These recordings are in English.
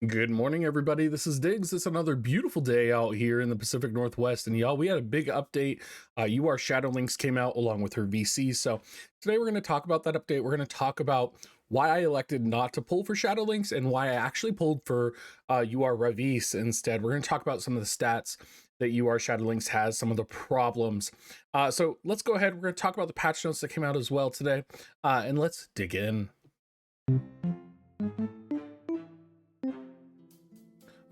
Good morning, everybody. This is Diggs. It's another beautiful day out here in the Pacific Northwest. And y'all, we had a big update. UR Shadow Links came out along with her VC. So today we're going to talk about that update. We're going to talk about why I elected not to pull for Shadow Links and why I actually pulled for UR Ravies instead. We're going to talk about some of the stats that UR Shadow Links has, some of the problems. So let's go ahead. We're going to talk about the patch notes that came out as well today. And let's dig in.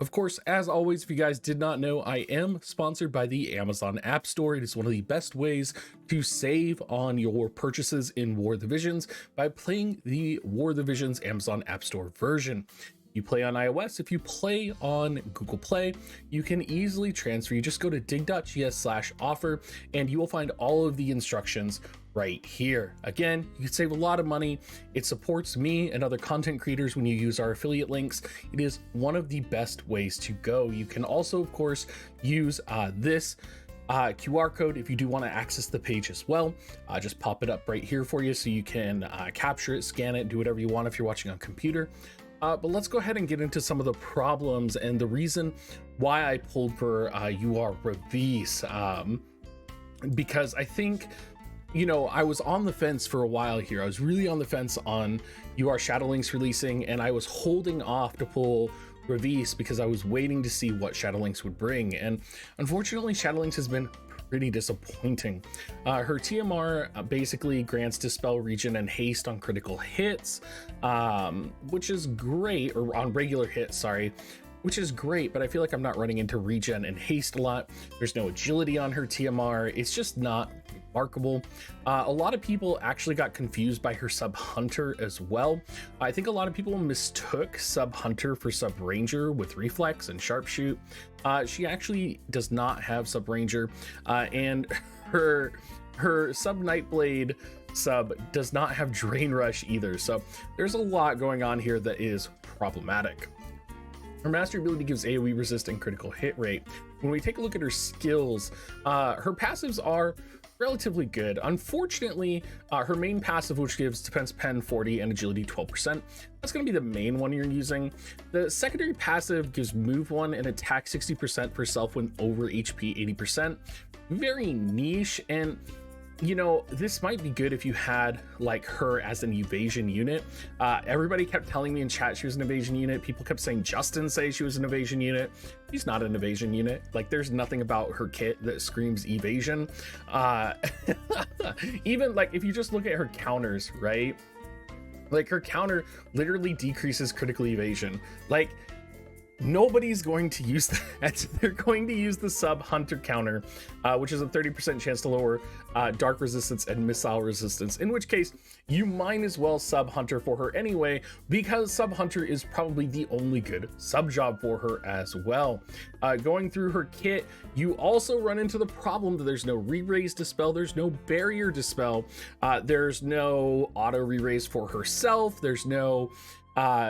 Of course, as always, if you guys did not know, I am sponsored by the Amazon App Store. It is one of the best ways to save on your purchases in War of the Visions by playing the War of the Visions Amazon App Store version. You play on iOS. If you play on Google Play, you can easily transfer. You just go to dig.gs/offer and you will find all of the instructions right here. Again, you can save a lot of money. It supports me and other content creators when you use our affiliate links. It is one of the best ways to go. You can also, of course, use this QR code if you do want to access the page as well. Just pop it up right here for you so you can capture it, scan it, do whatever you want if you're watching on computer. But let's go ahead and get into some of the problems and the reason why I pulled for UR Ravies. Because I think, you know, I was on the fence for a while here. I was really on the fence on UR Shadow Links releasing, and I was holding off to pull Ravies because I was waiting to see what Shadow Links would bring. And unfortunately, Shadow Links has been pretty disappointing. Her TMR basically grants Dispel, Regen, and Haste on critical hits, which is great, or on regular hits, sorry, which is great, but I feel like I'm not running into Regen and Haste a lot. There's no agility on her TMR. It's just not remarkable. A lot of people actually got confused by her Sub Hunter as well. I think a lot of people mistook Sub Hunter for Sub Ranger with Reflex and Sharpshoot. She actually does not have Sub Ranger, and her Sub Nightblade sub does not have Drain Rush either. So there's a lot going on here that is problematic. Her mastery ability gives AoE resist and critical hit rate. When we take a look at her skills, her passives are relatively good. Unfortunately, her main passive, which gives defense pen 40 and agility 12%, that's going to be the main one you're using. The secondary passive gives move 1 and attack 60% for self when over HP 80%. Very niche, and you know, this might be good if you had like her as an evasion unit. Everybody kept telling me in chat she was an evasion unit. People kept saying Justin say she was an evasion unit. She's not an evasion unit. Like, there's nothing about her kit that screams evasion. Even like if you just look at her counters, right? Like, her counter literally decreases critical evasion. Like, nobody's going to use that. They're going to use the Sub Hunter counter, which is a 30% chance to lower dark resistance and missile resistance, in which case you might as well Sub Hunter for her anyway, because Sub Hunter is probably the only good sub job for her as well. Going through her kit, you also run into the problem that there's no re-raise dispel, there's no barrier dispel, there's no auto re-raise for herself, there's no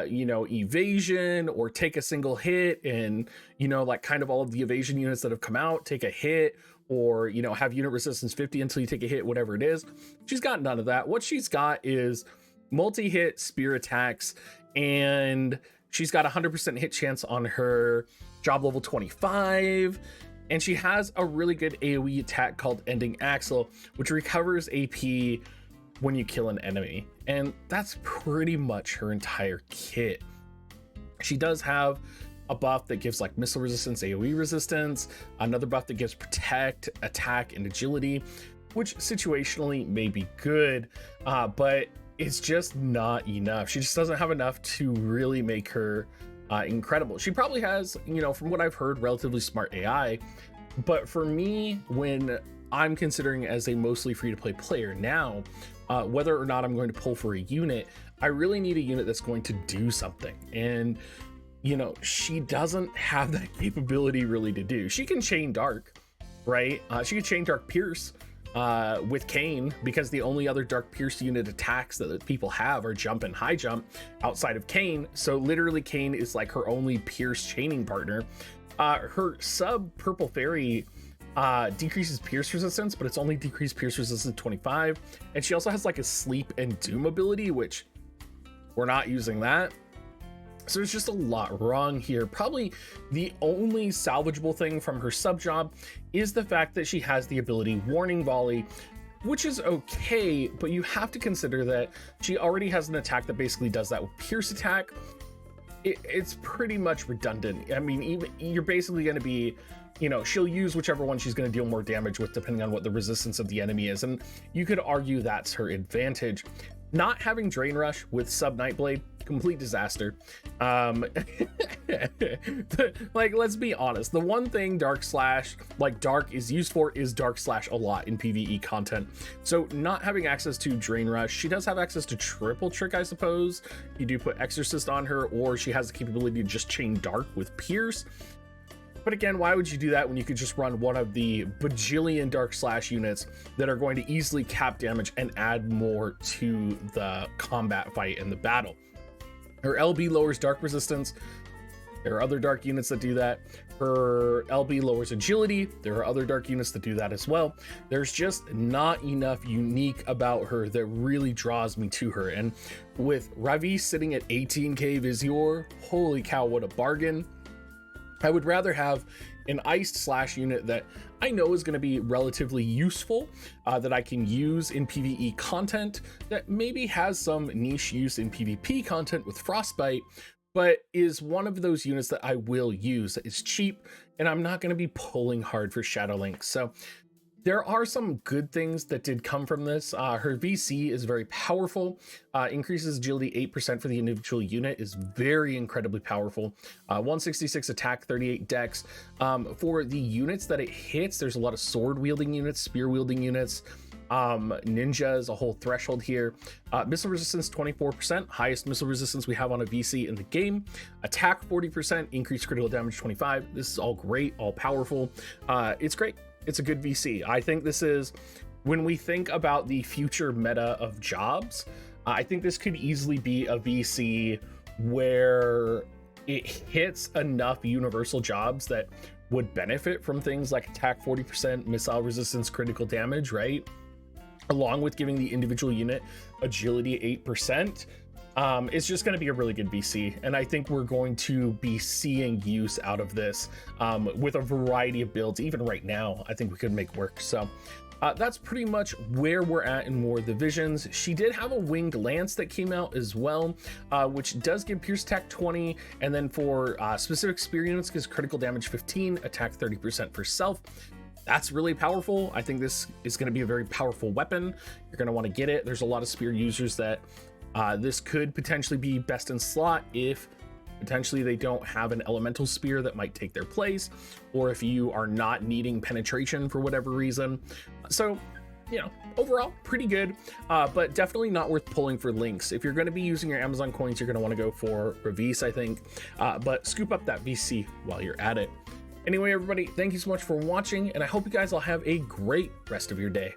you know, evasion or take a single hit, and you know, like kind of all of the evasion units that have come out take a hit, or you know, have unit resistance 50 until you take a hit, whatever it is. She's got none of that. What she's got is multi-hit spear attacks, and she's got 100% hit chance on her job level 25, and she has a really good AoE attack called Ending Axle, which recovers AP when you kill an enemy, and that's pretty much her entire kit. She does have a buff that gives like missile resistance, AoE resistance, another buff that gives protect, attack, and agility, which situationally may be good, but it's just not enough. She just doesn't have enough to really make her incredible. She probably has, you know, from what I've heard, relatively smart AI, but for me, when I'm considering as a mostly free-to-play player now, whether or not I'm going to pull for a unit, I really need a unit that's going to do something. And, you know, she doesn't have that capability really to do. She can chain Dark, right? She can chain Dark Pierce with Kane, because the only other Dark Pierce unit attacks that people have are jump and high jump outside of Kane. So literally Kane is like her only Pierce chaining partner. Her sub Purple Fairy decreases pierce resistance, but it's only decreased pierce resistance 25, and she also has like a sleep and doom ability, which we're not using that. So there's just a lot wrong here. Probably the only salvageable thing from her sub job is the fact that she has the ability Warning Volley, which is okay, but you have to consider that she already has an attack that basically does that with Pierce attack. It's pretty much redundant. I mean, even you're basically going to be, you know, she'll use whichever one she's going to deal more damage with depending on what the resistance of the enemy is, and you could argue that's her advantage. Not having Drain Rush with sub Nightblade, complete disaster. Like, let's be honest, the one thing Dark is used for is Dark Slash a lot in PvE content. So not having access to Drain Rush, she does have access to Triple Trick, I suppose. You do put Exorcist on her, or she has the capability to just chain Dark with Pierce. But again, why would you do that when you could just run one of the bajillion Dark Slash units that are going to easily cap damage and add more to the combat fight and the battle? Her LB lowers Dark resistance. There are other Dark units that do that. Her LB lowers agility. There are other Dark units that do that as well. There's just not enough unique about her that really draws me to her. And with Ravies sitting at 18k Visior, holy cow, what a bargain. I would rather have an iced slash unit that I know is going to be relatively useful, that I can use in PvE content, that maybe has some niche use in PvP content with Frostbite, but is one of those units that I will use, that is cheap, and I'm not going to be pulling hard for Shadow Link. So there are some good things that did come from this. Her VC is very powerful, increases agility 8% for the individual unit, is very incredibly powerful. 166 attack, 38 dex. For the units that it hits, there's a lot of sword wielding units, spear wielding units, ninjas, a whole threshold here. Missile resistance 24%, highest missile resistance we have on a VC in the game. Attack 40%, increased critical damage 25. This is all great, all powerful. It's great. It's a good VC. I think this is, when we think about the future meta of jobs, I think this could easily be a VC where it hits enough universal jobs that would benefit from things like attack 40%, missile resistance, critical damage, right? Along with giving the individual unit agility 8%. It's just going to be a really good VC, and I think we're going to be seeing use out of this with a variety of builds. Even right now, I think we could make work. So that's pretty much where we're at in War of the Visions. She did have a winged lance that came out as well, which does give pierce attack 20, and then for specific spear units gives critical damage 15, attack 30% for self. That's really powerful. I think this is going to be a very powerful weapon. You're going to want to get it. There's a lot of spear users that this could potentially be best in slot if potentially they don't have an elemental spear that might take their place, or if you are not needing penetration for whatever reason. So, you know, overall pretty good, but definitely not worth pulling for links. If you're going to be using your Amazon coins, you're going to want to go for Ravies, I think, but scoop up that VC while you're at it. Anyway, everybody, thank you so much for watching, and I hope you guys all have a great rest of your day.